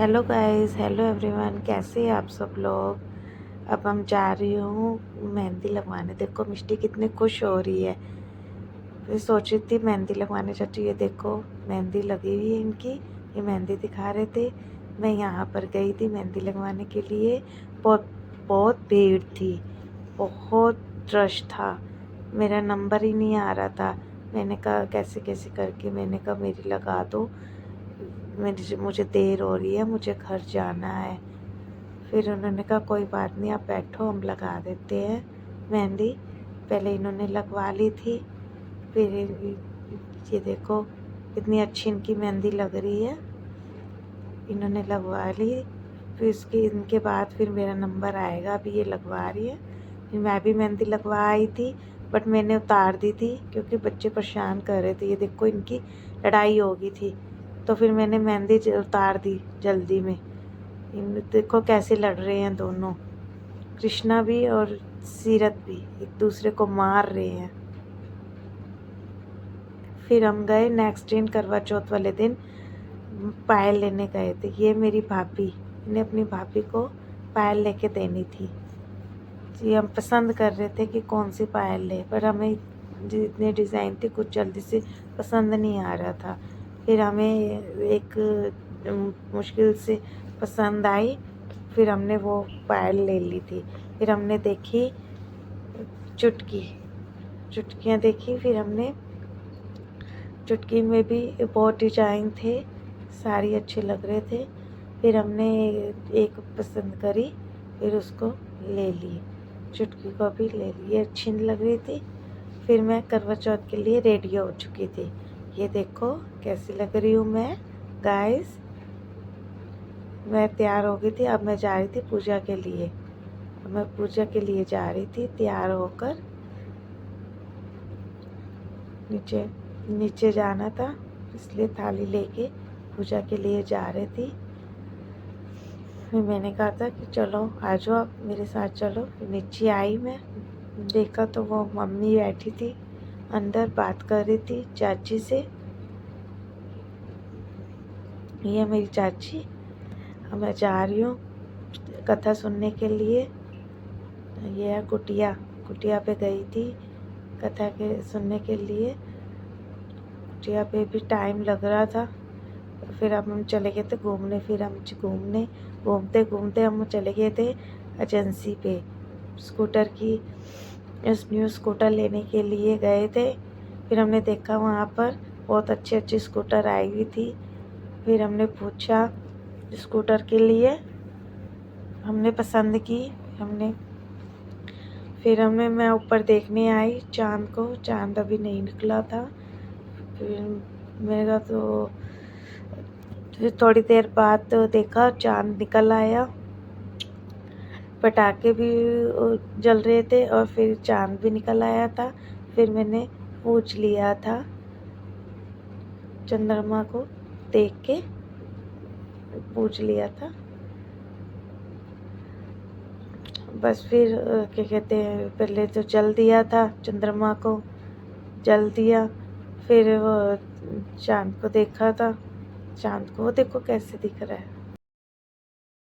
Hello guys, hello everyone, कैसे हैं आप सब लोग। अब हम जा रही हूँ मेहंदी लगवाने। देखो मिष्टी कितनी खुश हो रही है। फिर सोच रही थी मेहंदी लगवाने चाचू, ये देखो मेहंदी लगी हुई है इनकी, ये मेहंदी दिखा रहे थे। मैं यहाँ पर गई थी मेहंदी लगवाने के लिए। बहुत बहुत भीड़ थी, बहुत रश था, मेरा नंबर ही नहीं आ रहा था। मैंने कहा कैसे कैसे करके, मैंने कहा मेरी लगा दो, मुझे देर हो रही है, मुझे घर जाना है। फिर उन्होंने कहा कोई बात नहीं, आप बैठो, हम लगा देते हैं मेहंदी। पहले इन्होंने लगवा ली थी। फिर ये देखो कितनी अच्छी इनकी मेहंदी लग रही है, इन्होंने लगवा ली। फिर इनके बाद फिर मेरा नंबर आएगा। अभी ये लगवा रही है, फिर मैं भी मेहंदी लगवा आई थी, बट मैंने उतार दी थी क्योंकि बच्चे परेशान कर रहे थे। ये देखो इनकी लड़ाई हो गई थी, तो फिर मैंने मेहंदी उतार दी जल्दी में। इन देखो कैसे लड़ रहे हैं दोनों, कृष्णा भी और सीरत भी एक दूसरे को मार रहे हैं। फिर हम गए नेक्स्ट दिन, करवा चौथ वाले दिन पायल लेने गए थे। ये मेरी भाभी ने अपनी भाभी को पायल लेके देनी थी जी। हम पसंद कर रहे थे कि कौन सी पायल ले, पर हमें जितने डिज़ाइन थे कुछ जल्दी से पसंद नहीं आ रहा था। फिर हमें एक मुश्किल से पसंद आई, फिर हमने वो पायल ले ली थी। फिर हमने देखी चुटकियाँ देखी, फिर हमने चुटकी में भी बहुत डिजाइन थे, सारी अच्छे लग रहे थे। फिर हमने एक पसंद करी, फिर उसको ले ली, चुटकी को भी ले ली, ये अच्छी लग रही थी। फिर मैं करवा चौथ के लिए रेडी हो चुकी थी। ये देखो कैसी लग रही हूँ मैं गाइस। मैं तैयार हो गई थी, अब मैं जा रही थी पूजा के लिए। मैं पूजा के लिए जा रही थी तैयार होकर, नीचे जाना था, इसलिए थाली लेके पूजा के लिए जा रही थी। फिर मैंने कहा था कि चलो आ जाओ आप मेरे साथ चलो। फिर नीचे आई, मैं देखा तो वो मम्मी बैठी थी अंदर, बात कर रही थी चाची से। ये मेरी चाची, अब मैं जा रही हूँ कथा सुनने के लिए। ये है कुटिया, कुटिया पे गई थी कथा के सुनने के लिए। कुटिया पे भी टाइम लग रहा था। फिर अब हम चले गए थे घूमने। फिर हम घूमते घूमते हम चले गए थे एजेंसी पे, स्कूटर की न्यू स्कूटर लेने के लिए गए थे। फिर हमने देखा वहाँ पर बहुत अच्छी अच्छी स्कूटर आई हुई थी। फिर हमने पूछा स्कूटर के लिए, हमने पसंद की। मैं ऊपर देखने आई चांद को, चांद अभी नहीं निकला था। फिर मेरा तो फिर थोड़ी देर बाद तो देखा चांद निकल आया, पटाखे भी जल रहे थे और फिर चांद भी निकल आया था। फिर मैंने पूछ लिया था चंद्रमा को देख के, पूछ लिया था बस। फिर क्या कहते हैं, पहले तो जल दिया था, चंद्रमा को जल दिया। फिर वो चांद को देखा था, चांद को वो देखो कैसे दिख रहा है।